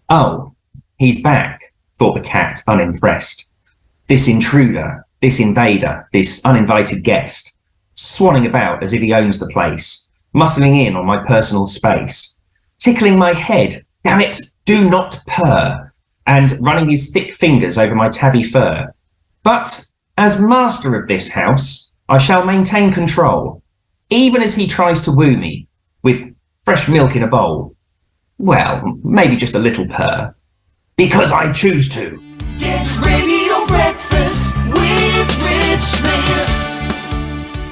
Oh, he's back, thought the cat, unimpressed. This intruder, this invader, this uninvited guest, swanning about as if he owns the place, muscling in on my personal space, tickling my head, damn it, do not purr, and running his thick fingers over my tabby fur. But as master of this house, I shall maintain control, even as he tries to woo me with fresh milk in a bowl. Well, maybe just a little purr. Because I choose to. Get Radio Breakfast with Rich Smith.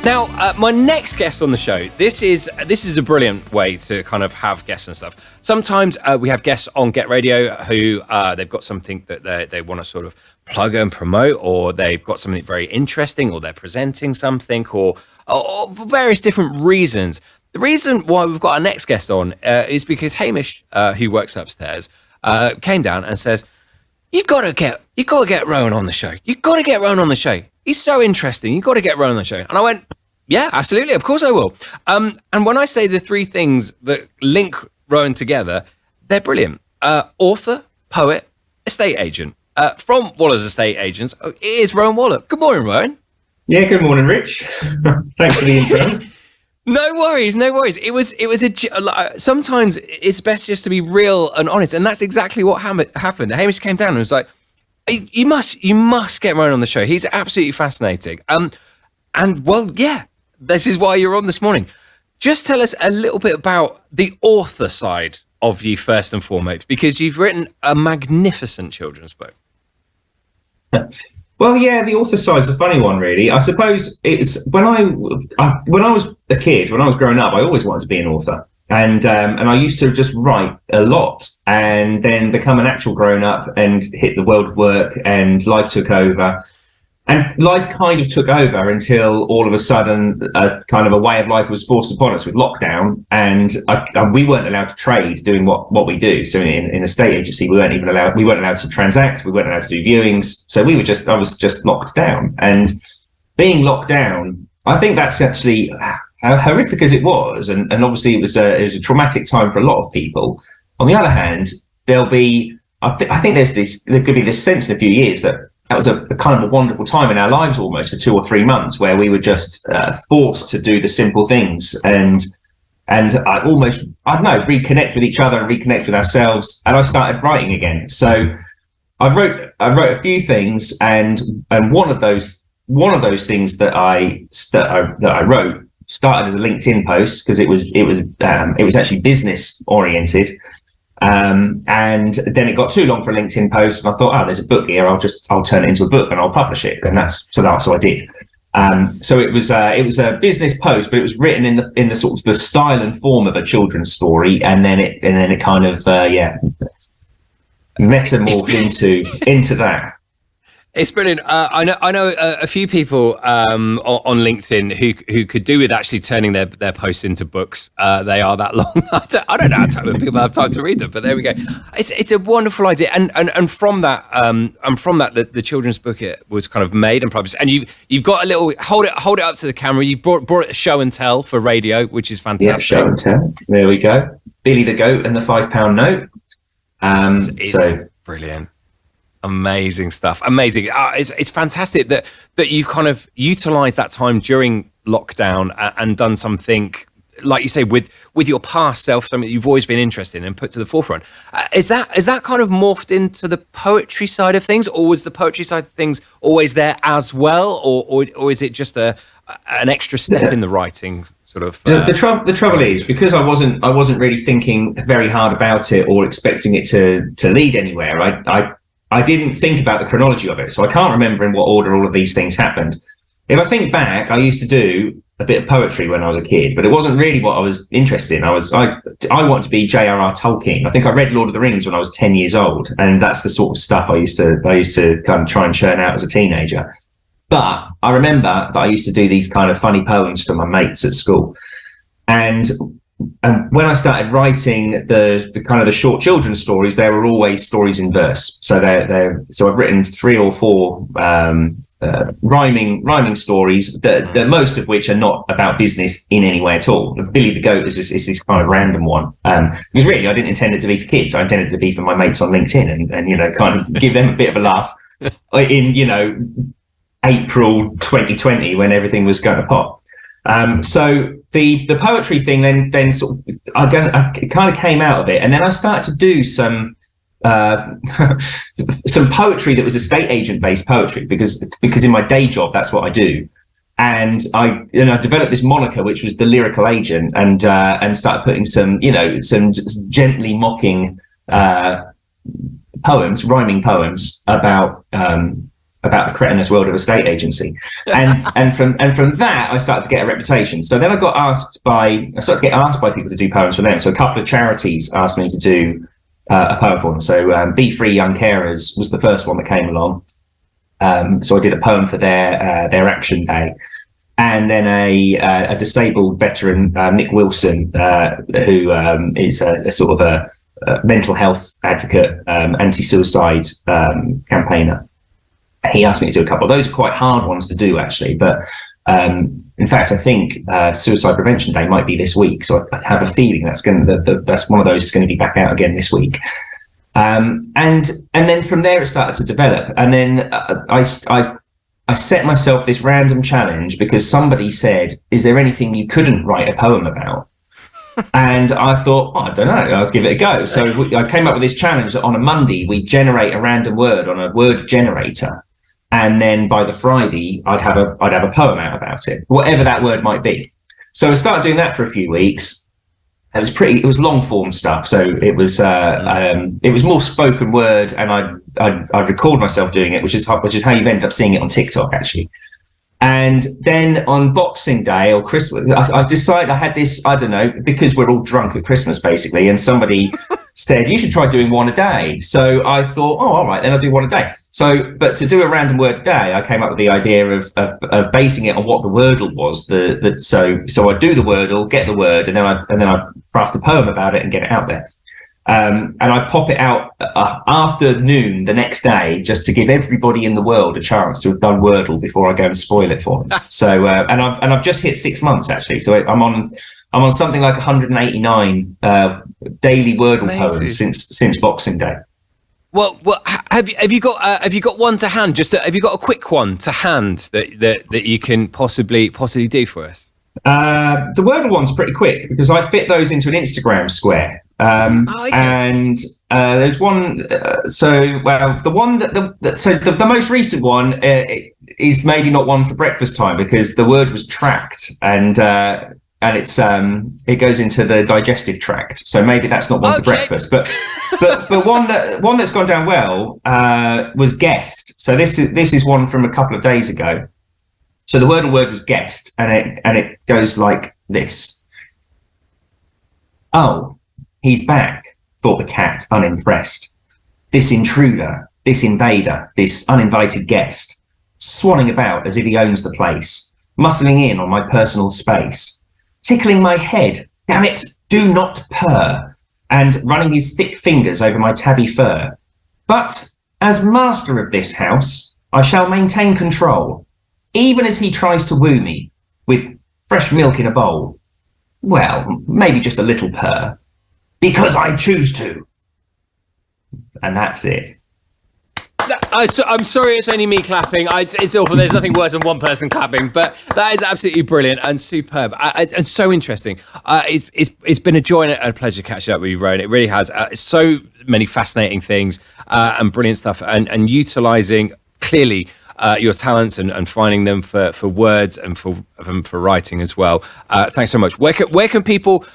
Now, my next guest on the show, this is a brilliant way to kind of have guests and stuff. Sometimes we have guests on Get Radio who they've got something that they want to sort of plug and promote, or they've got something very interesting, or they're presenting something, or for various different reasons. The reason why we've got our next guest on is because Hamish, who works upstairs, came down and says, "You've got to get Rowan on the show. You've got to get Rowan on the show. He's so interesting. You've got to get Rowan on the show." And I went, "Yeah, absolutely. Of course I will." And when I say the three things that link Rowan together, they're brilliant. Author, poet, estate agent. From Waller's Estate Agents, it is Rowan Waller. Good morning, Rowan. Yeah, good morning, Rich. Thanks for the intro. No worries. It was sometimes it's best just to be real and honest, and that's exactly what happened. Hamish came down and was like, "You must get Rowan on the show. He's absolutely fascinating." And well, yeah, this is why you're on this morning. Just tell us a little bit about the author side of you first and foremost, because you've written a magnificent children's book. Well, yeah, the author side's a funny one, really. I suppose it's when I was a kid, when I was growing up, I always wanted to be an author, and I used to just write a lot, and then become an actual grown up and hit the world of work, and life took over. And life kind of took over until all of a sudden, kind of a way of life was forced upon us with lockdown, and we weren't allowed to trade doing what we do. So in a estate agency, we weren't allowed to transact, we weren't allowed to do viewings. So I was just locked down. And being locked down, I think that's actually how horrific as it was, and obviously it was a traumatic time for a lot of people. On the other hand, I think there could be this sense in a few years that was a kind of a wonderful time in our lives, almost for 2 or 3 months, where we were just forced to do the simple things and reconnect with each other and reconnect with ourselves. And I started writing again. So I wrote a few things, and one of those things that I wrote started as a LinkedIn post, because it was actually business oriented. And then it got too long for a LinkedIn post, and I thought, there's a book here. I'll turn it into a book and I'll publish it. And so I did. So it was a business post, but it was written in the sort of the style and form of a children's story, and then it kind of metamorphed into that. It's brilliant. I know a few people on LinkedIn who could do with actually turning their posts into books. They are that long. I don't know how people have time to read them, but there we go. It's a wonderful idea, and from that the children's book was kind of made and published. And you've got a little hold it up to the camera. You brought it a show and tell for radio, which is fantastic. Yeah, show and tell. There we go. Billy the Goat and the £5 note. It's brilliant. Amazing stuff. Amazing. It's fantastic that you've kind of utilised that time during lockdown and done something, like you say, with your past self, something that you've always been interested in and put to the forefront. Is that kind of morphed into the poetry side of things, or was the poetry side of things always there as well, or is it just an extra step in the writing sort of? The trouble is, because I wasn't really thinking very hard about it or expecting it to lead anywhere. I didn't think about the chronology of it, so I can't remember in what order all of these things happened. If I think back, I used to do a bit of poetry when I was a kid, but it wasn't really what I was interested in. I wanted to be J.R.R. Tolkien. I think I read Lord of the Rings when I was 10 years old, and that's the sort of stuff I used to kind of try and churn out as a teenager. But I remember that I used to do these kind of funny poems for my mates at school, and when I started writing the kind of the short children's stories, there were always stories in verse. So so I've written 3 or 4 rhyming stories that most of which are not about business in any way at all. Billy the Goat is this kind of random one, because really I didn't intend it to be for kids. I intended it to be for my mates on LinkedIn and kind of give them a bit of a laugh in April 2020 when everything was going to pop. So the poetry thing then sort of I kind of came out of it, and then I started to do some poetry that was estate agent based poetry because in my day job that's what I do, and I developed this moniker which was the Lyrical Agent, and started putting some just gently mocking rhyming poems about the cretinous world of estate agency, and from that I started to get a reputation. So then I started to get asked by people to do poems for them. So a couple of charities asked me to do a poem for them. So Be Free Young Carers was the first one that came along. So I did a poem for their Action Day, and then a disabled veteran, Nick Wilson, who is a sort of a mental health advocate, anti-suicide campaigner. He asked me to do a couple. Those are quite hard ones to do, actually. But in fact, I think Suicide Prevention Day might be this week. So I have a feeling that's one of those that's going to be back out again this week. And then from there it started to develop. And then I set myself this random challenge because somebody said, "Is there anything you couldn't write a poem about?" And I thought, I don't know, I'll give it a go. So I came up with this challenge that on a Monday we generate a random word on a word generator. And then by the Friday, I'd have a poem out about it, whatever that word might be. So I started doing that for a few weeks. It was long form stuff. So it was more spoken word, and I'd record myself doing it, which is how you end up seeing it on TikTok, actually. And then on Boxing Day or Christmas, I decided I had this, I don't know, because we're all drunk at Christmas, basically, and somebody said, you should try doing one a day. So I thought, all right, then I'll do one a day. So, but to do a random word a day, I came up with the idea of basing it on what the Wordle was. So I'd do the Wordle, get the word, and then I'd craft a poem about it and get it out there. And I pop it out after noon the next day, just to give everybody in the world a chance to have done Wordle before I go and spoil it for them. So, and I've just hit 6 months actually. So I'm on something like 189 daily Wordle poems since Boxing Day. Well, have you got one to hand? Have you got a quick one to hand that you can possibly do for us? The Wordle one's pretty quick because I fit those into an Instagram square. Okay. And there's one. The most recent one is maybe not one for breakfast time because the word was tract, and it goes into the digestive tract. So maybe that's not one for breakfast. But one that's gone down well was guest. So this is one from a couple of days ago. So the Wordle word was guest, and it goes like this. Oh, he's back, thought the cat, unimpressed. This intruder, this invader, this uninvited guest, swanning about as if he owns the place, muscling in on my personal space, tickling my head, damn it, do not purr, and running his thick fingers over my tabby fur. But as master of this house, I shall maintain control, even as he tries to woo me with fresh milk in a bowl. Well, maybe just a little purr. Because I choose to. And that's it. I'm sorry it's only me clapping. It's awful. There's nothing worse than one person clapping, but that is absolutely brilliant and superb and so interesting. It's been a joy and a pleasure catching up with you, Rowan. It really has. So many fascinating things and brilliant stuff, and utilising clearly your talents and finding them for words and for writing as well. Thanks so much. Where can people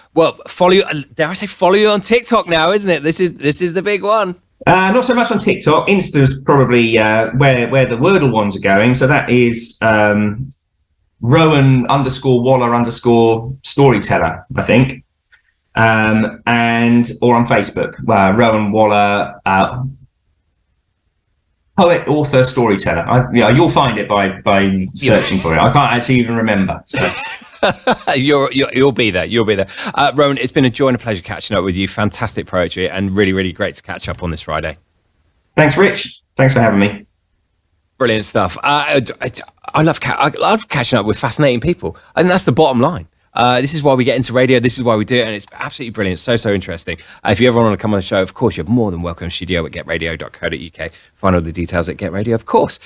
follow you? Dare I say follow you on TikTok now? Isn't it? This is the big one. Not so much on TikTok. Insta's probably where the Wordle ones are going. So that is Rowan _Waller _storyteller, I think, and or on Facebook, Rowan Waller. Poet, author, storyteller. You'll find it by searching for it. I can't actually even remember. So. You'll be there. You'll be there. Rowan, it's been a joy and a pleasure catching up with you. Fantastic poetry and really, really great to catch up on this Friday. Thanks, Rich. Thanks for having me. Brilliant stuff. I love catching up with fascinating people. I think that's the bottom line. This is why we get into radio. This is why we do it, and it's absolutely brilliant. So interesting. If you ever want to come on the show, of course, you're more than welcome. Studio at getradio.co.uk. Find all the details at Get Radio, of course.